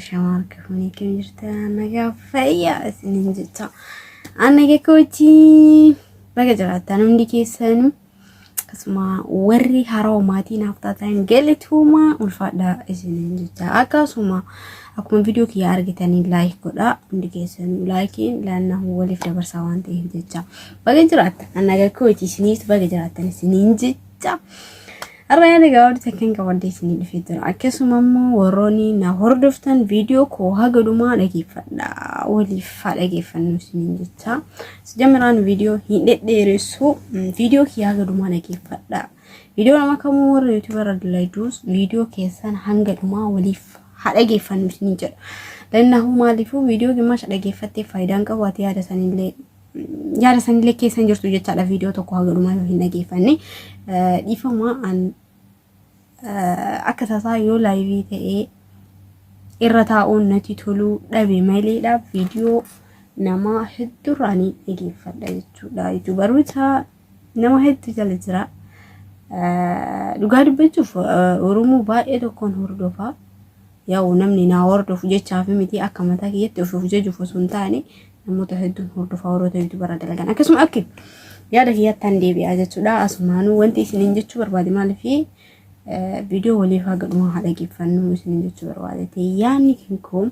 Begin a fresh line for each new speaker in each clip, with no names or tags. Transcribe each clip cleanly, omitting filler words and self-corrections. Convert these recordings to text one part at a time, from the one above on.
شمارك هوني كم جرت أنا كفاية سنين جتا أنا كوتشي بقى جرت أنا مندي كيسن كسمة وري حراماتي نفتاتين قلتهما والفادا سنين جتا أكاسما أكون فيديو كي أرجتني لايك كذا مندي كيسن لايكين لأنه هو اللي في برسوان تيه جتا بقى جرت أنا كوتشي سنيت بقى جرت أنا سنين جتا الرأي قاعد تكين قاعد يسني الفيديو أكسو ماما وروني نهردفتن فيديو كوها قدوما لكي فدا ولي فدا كي فنو سنين جتا سجمران فيديو هندت ديرسو فيديو كيها قدوما لكي فدا فيديو لما كمور يوتيوبر ادلايدوس فيديو كيسان هنگ قدوما ولي فدا كي فنو سنين جتا لأنه مالفو فيديو كماش لكي فتي فايدان قواتي هذا سنين لي yaada sanillee keessan jirtu jechaadha viidiyoo tokko hagalumaa yoo hin dhageeffanne dhiifama an akka tasaa yoo laayivii ta'ee irra taa'uun natti toluu dhabe maleedha viidiyoo nama heddurraanii dhageeffadha jechuudha yuutuubaroota nama hedduu jala jira dhugaa dubbachuuf oromoo baay'ee tokkoon hordofaa yaa namni naa hordofu jechaaf miti akka mataa kiyyaatti ofuuf jechuuf osoo hin taane namoota hedduun hordofaa warroota yuutuubarra dalagan akkasuma akka yaada kiyyattaan deebi'aa jechuudha asumaanuu wanti isiniin jechuu barbaade maaliifi viidiyoo waliif haa gadhumaa haa dhageeffannuu isiniin jechuu barbaade yaanni kinkoo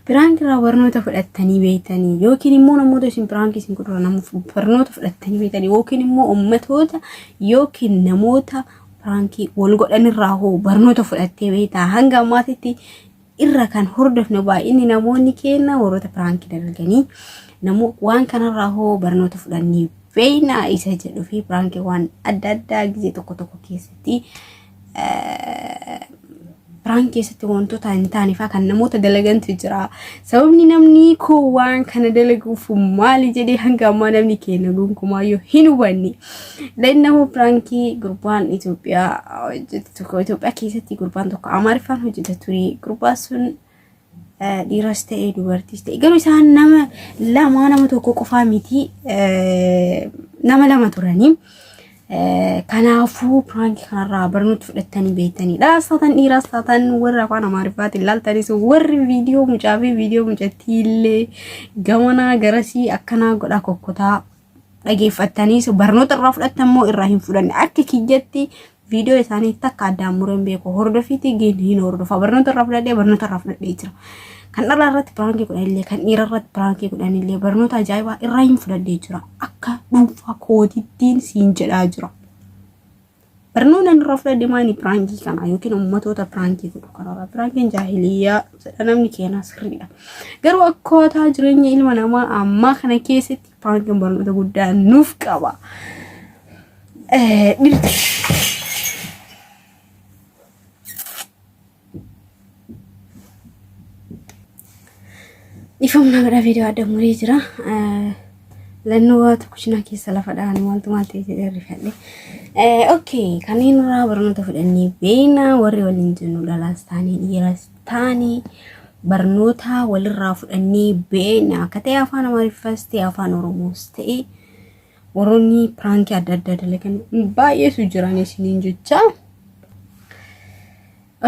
piraank irraa barnoota fudhattanii beektanii yookiin immoo namoota isin piraank isin godhura namoota barnoota fudhattanii beektanii yookiin immoo ummatoota yookiin namoota piraanki wal godhanirraa hoo barnoota fudhattee beektaa hanga ammaatitti irra kan hordofne baay'inni namoonni kenna warroota piraanki dalaganii namoo waan kanarraa hoo barnoota fudhannii beeyna isa jedhu fi piraanki waan adda addaa gisee tokko tokko keessatti piraanki keessatti wantoota hin taanefaa kan namoota dalagantu jira sababni namni koo waan kana dalaguuf maali jedhee hanga ammaa namni kenna gonkumaa yoo hin hubanne la'innahu piraanki gurbaan Itoophiyaa keessatti gurbaan tokko Amaariffaan hojjeta ture gurbaan sun dhiiras ta'ee dubartiis ta'e garuu isaan nama tokko qofaa miti nama lama turanii kanaafuu piraanki kanarraa barnoota fudhattanii beektanii saatan dhiiras saatan warra afaan Amaariffaatiin laaltanis warri viidiyoo mucaa fi viidiyoo mucattiillee gamanaa garasii akkanaa godha kokkotaa dhageeffattanii barnoota irraa fudhattan moo irraa hin fudhanne akka kiyyatti viidiyoo isaanii takka addaan mureen beeku hordofiitii geen hin hordofa barnoota irraa fudhadhee jira kan dhala irratti piraanki godhanillee kan dhiira irratti piraanki godhanillee barnoota ajaa'ibaa irraa hin fudhadhee jira akka dhuunfaa kootittiin siin jedhaa jira barnoota irraa fudhadhee maani piraanki kana yookiin ummatoota piraanki godhu kanarraa piraankiin jaahiliyyaa namni keenaa sirriidha garuu akkaataa jireenya ilma namaa ammaa kana keessatti piraankiin barnoota guddaa nuuf qaba ifamna gara video ada muri jira lanno waatu kushina keessa lafa dhaani wantu malte jedhe rifadhe okay kanin ra barnoota fudhanni beena warri waliin jennu dhalastaanii dhiirastaanii barnoota walirraa fudhanni beena katee afaan Amaariffas ta'e afaan Oromoos ta'e warroonni piraanki adda addaa dalagan baay'eetu jiran isiniin jecha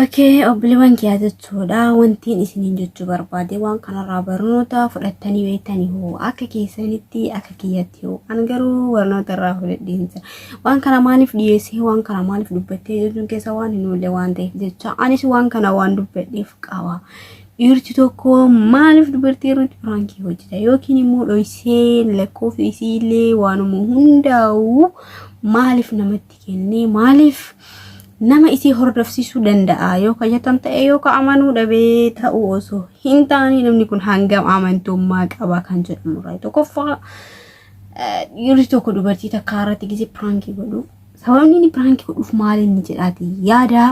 okay obliwan kiya jechuudha wantiin isiniin jechuu barbaade waan kanarraa barnoota fudhattanii beektanii hoo akka keessanitti akka kiyyatti hoo an garuu barnoota irraa fudhadheensa waan kana maaliif dhiyeessee waan kana maaliif dubbattee jechuun keessa waan hin oolle waan ta'eef jecha anis waan kana waan dubbadheef qaba dhiirti tokko maaliif dubartii irratti piraanki hojjeta yookiin immoo dhoysee lakkoofsi isiillee waanuma hundaa'u maaliif namatti kennee maaliif nama isi hordofsiisuu danda'a yoo kajatan ta'e yoo ka amanuu dhabee ta'uu osoo hin taane namni kun hangam amantummaa qaba kan jedhamu raa tokkoffaa dhiirri tokko dubartii takka irratti gisee piraanki godhu sababni inni piraanki godhuuf maali inni jedhaati yaada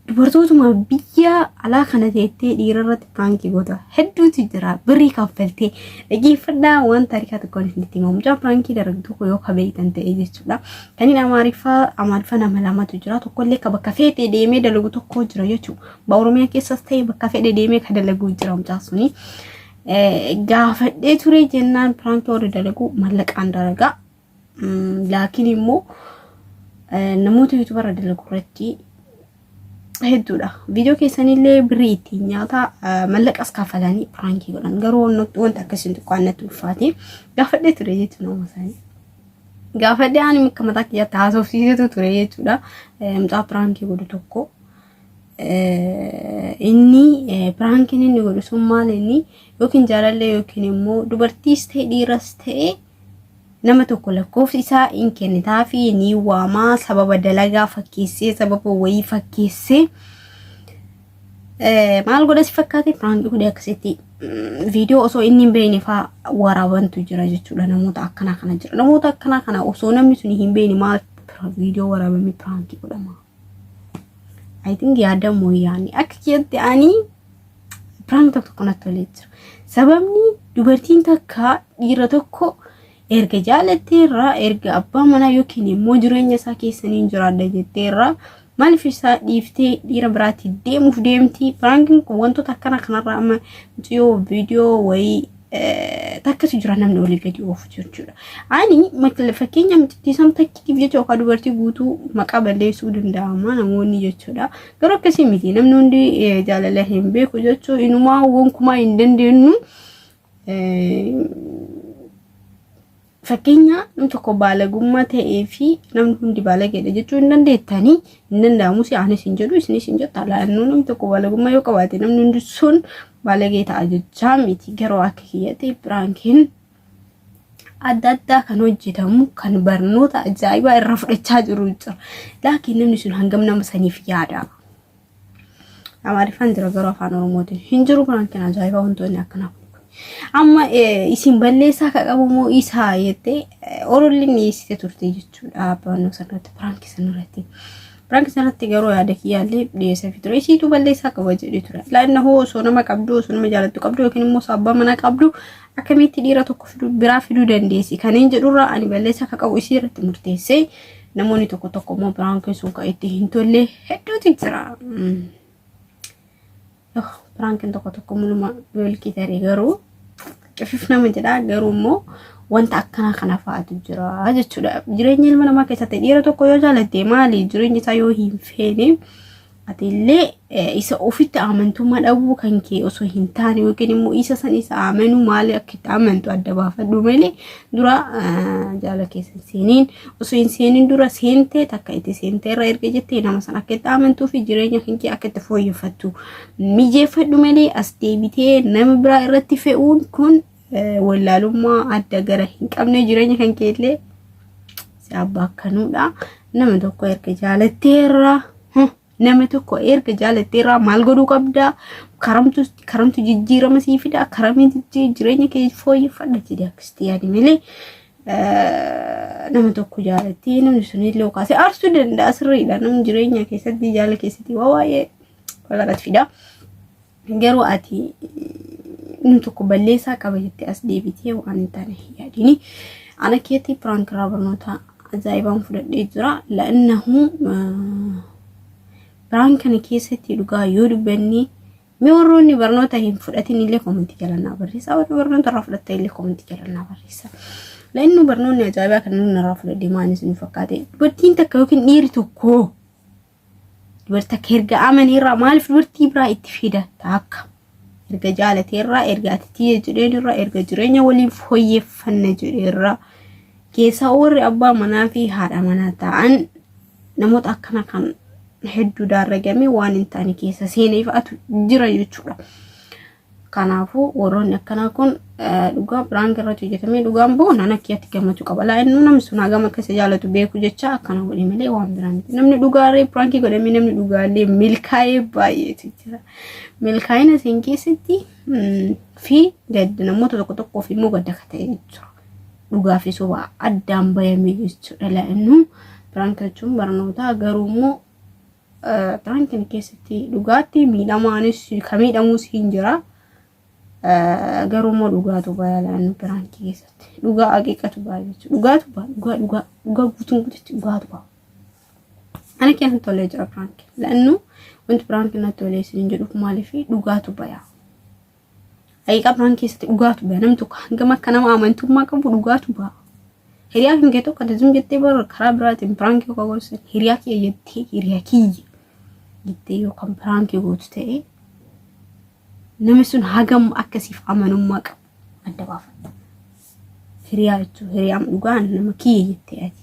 dubartootuma biyya alaa kana ta'ettee dhiira irratti piraanki godha hedduutu jira birrii kaffaltee dhageeffadhaa waan taarikaa tokkoon isinitti himamu mucaa piraanki dalagu tokko yoo ka beektan ta'e jechuudha kaniin Amaariffaa nama lamatu jira tokkollee ka bakka feetee deemee dalagu tokko jira jechuudha Oromiyaa keessas ta'e bakka feetee deemee ka dalagu jira mucaa suni gaafadhee ture jennaan piraanki warri dalagu mallaqaan dalagaa laakiin immoo namoota yuutuubarra dalagu irratti hedduudha. Viidiyoo keessanillee birriitti nyaata mallaqas kafalanii pirankii godhan. Garuu wanta akkasiin xiqqaannatti ulfaate gaafadhee ture jechuudha nama isaanii. Gaafadhee ani akka mataa kiyyaatti haasofsiisetu ture jechuudha. Mucaa pirankii godhu tokko. Inni prankiin inni godhu sun maal inni yookiin jaalallee yookiin immoo dubartiis ta'e dhiiras ta'e nama tokko lakkoofsi isaa hin kennitaa fi ni waamaa sababa dalagaa fakkeessee sababa wayii fakkeessee maal godha si fakkaate prank godhe akkasitti viidiyoo osoo inni hin beekne faa waraabantu jira jechuudha. Namoota akkanaa kana jira. Namoota akkanaa kana osoo namni sun hin beekne maal viidiyoo waraabamee prank godhama. I think yaada mooyaani akka kiyatti ani prank tokko kanatti tolee jira. Sababni dubartiin takka dhiira tokko erga jaalatteerra erga abbaa manaa yookiin immoo jireenya isaa keessaniin jiraadha jetteerra maaliif isaa dhiiftee dhiira biraatti deemuuf deemti. Prankiin kun wantoota akkana kanarraa amma mucayyoo viidiyoo wayii takkasi jira namni olii gadi oofu jechuudha. Ani fakkeenya mucittiisam takkitiif jecha yookaan dubartii guutuu maqaa balleessuu danda'ama namoonni jechuudha. Garuu akkasii miti namni hundi jaalala hin beeku jechuu inumaa gonkumaa hin dandeenyu. Fakkeenya namni tokko baalagummaa ta'ee fi namni hundi baalageedha jechuu hin dandeettanii hin danda'amu. Anis hin jedhu isinis hin jettu alaannoo namni tokko baalagummaa yoo qabaate namni hundi sun balagee ta'a jechaa miti. Garuu akka kiyyatti prankiin adda addaa kan hojjetamu kan barnoota ajaa'ibaa irra fudhachaa jiru jira. Laakiin namni sun hangam nama saniif yaada. Amaariffaan jira garuu afaan Oromootiin hin jiru prankiin ajaa'ibaa wantoonni akkanaa. Amma isin balleessaa ka qabu moo isaa jettee orolliin dhiyeessite turte jechuudha abbaan sanatti prank sanarratti. Prank sanatti garuu yaada kiyyaallee dhiyeessee ture. Isiitu balleessaa qaba jedhee ture. Laannoo osoo nama qabdu osoo nama jaalattu qabdu yookiin immoo abbaa manaa qabdu akkamitti dhiira tokko biraa fiduu dandeessi. Kanneen jedhurraa ani balleessaa ka qabu isii irratti murteessee namoonni tokko tokko immoo prankiin sun ka itti hin tolle hedduutu jira. Prankiin tokko tokko muluma beelkii taree garuu qifif nama jedha garuu immoo wanta akkana kana fa'aatu jira jechuudha. Jireenya ilma namaa keessatti dhiira tokko yoo jaalatte maali jireenya isaa yoo hin feene atillee isa ofitti amantummaa dhabuu kan kee osoo hin taane yookiin immoo isa san isa amanu maali akka itti amantu adda baafadhu malee dura jaalala keessa seeniin osoo hin seenin dura seentee takka itti seenteerra erga jettee nama san akka itti amantuu fi jireenya kan kee akka itti fooyyeffattu mijeeffadhu malee as deebitee nama biraa irratti fe'uun kun wallaalummaa adda gara hin qabne jireenya kan keellee si abbaa akkanuudha. Nama tokko erga jaalatteerra nama tokko erga jaalatteerra maal godhuu qabda karamtu jijjiirama sii fida karamitti jireenya kee fooyyeffadha jedhee akkasitti yaadi malee nama tokko jaalattee namni sunillee kaasee aarsuu danda'a sirriidha. Namni jireenya keessatti jaalala keessatti waa'ee walirratti fida. Garuu ati namni tokko balleessaa qaba jettee as deebitee waan hin taane yaadini. Ana keetti prank irraa barnoota ajaa'ibaan fudhadhee jira. Laannahu prank kana keessatti dhugaa yoo dubbanne mee warroonni barnoota hin fudhatin illee komentii jalannaa barreessaa. Warri barnoota irraa fudhatta illee komentii jalannaa barreessaa. Laannu barnoonni ajaa'ibaa kan namni irraa fudhadhee maanis ni fakkaate. Dubartiin takka yookiin dhiirri tokko dubartii akka erga amaneerraa maaliif dubartii biraa itti fida taakka erga jaalateerraa erga atitii jedheenirraa erga jireenya waliin fooyyeffanna jedheerraa keessa warri abbaa manaa fi haadha manaa ta'an namoota akkana kan hedduu daarragame waan hin taane keessa seenee fa'atu jira jechuudha. Kanaafuu warroonni akkanaa kun dhugaa prank irratti hojjetamee dhugaan boona nakkiyaatti gammachuu qaba. Laa'innu namni sun hagam akka jaalatu beeku jecha akkana godhe malee waan biraa miti. Namni dhugaarree prank godhamee namni dhugaallee milkaa'ee baay'eetu jira. Milkaa'ina isin keessatti fi gadda namoota tokko tokkoof immoo gadda ka ta'e jechuudha. Dhugaa fi soba addaan bayamee jechuudha. Laa'innu prank jechuun barnoota garuu immoo prank keessatti dhugaatti miidhamaanis ka miidhamuus hin jira. Garuu immoo dhugaatu baay'ee laannu prank keessatti dhugaa haqiiqatu baay'ee dhugaatu dhugaa guutuun guututti dhugaatu baay'ee. Ana keessatti tolee jira prank laannu wanti prank natti tolee isin jedhuuf maaliif dhugaatu baay'ee. Haqiiqa prank keessatti dhugaatu baay'ee namni tokko hangam akka nama amantummaa qabu dhugaatu baay'ee. Hiriyaa kan kee tokko tasum jettee bara karaa biraatiin prank yoo gorsee hiriyaa kiyya jettee hiriyaa kiyya gittee yookaan piraankii gootu ta'e namni sun hagam akkasiif amanummaa qabu adda baafata. Hiriyaa jechuun hiriyaan dhugaan nama kiyya jettee ati.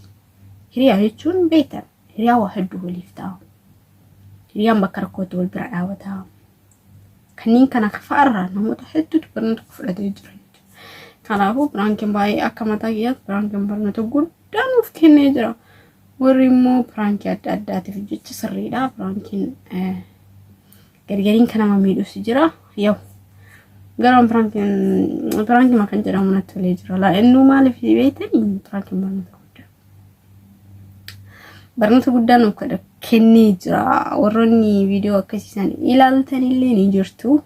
Hiriyaa jechuun beektan hiriyaa waa hedduu waliif ta'a. Hiriyaan bakka rakkootti wal bira dhaabataa. Kanneen kana kafaarraa namoota hedduutu barnoota fudhatee jira. Kanaafuu piraankiin baay'ee akka mataa kiyyaatti piraankiin barnoota guddaa nuuf kennee jira. Warri immoo piraankii adda addaatiif jecha sirriidha. Piraankiin gargariin kan nama miidhus jira. Yoo garaan piraankiin makan jedhamu natti tolee jira. Laa'ennuu maaliif beektanii piraankiin barnoota guddaa nuuf kennee jira. Warroonni viidiyoo akkasiisan ilaaltanillee ni jirtu.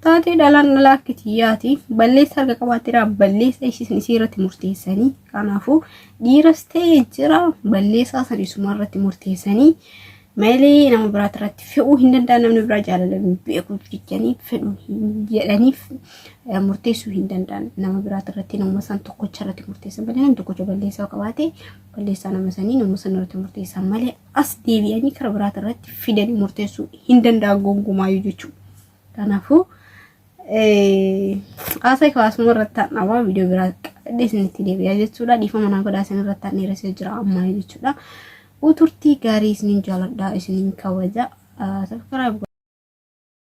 Taatee dhalaan dhalaa akkitiyyaati. Balleessa harka qabaateera balleessa isii irratti murteessanii. Kanaafuu dhiiras ta'ee jira balleessaa sadiisuma irratti murteessanii malee nama biraati irratti fe'uu hin danda'an. Namni biraa jaalalanii beekuuf jettanii fedhuu hin jedhaniif murteessuu hin danda'an. Nama biraati irratti nama san tokkocha irratti murteessan malee namni tokkocha balleessaa qabaate balleessaa nama sanii nama san irratti murteessan malee as deebi'anii karaa biraati irratti fidanii murteessuu hin danda'an gonkumaayyu jechuudha. Kanaafuu asai kaasuma irratti ta'aa viidiyoo biraa qaddeesinitti deebi'aa jechuudha. Dhiifama manaa godhaa isin irratti ta'anii rasee jira ammaa jechuudha. Uturtii gaarii isiniin jaaladhaa isiniin kabaja. Subscribe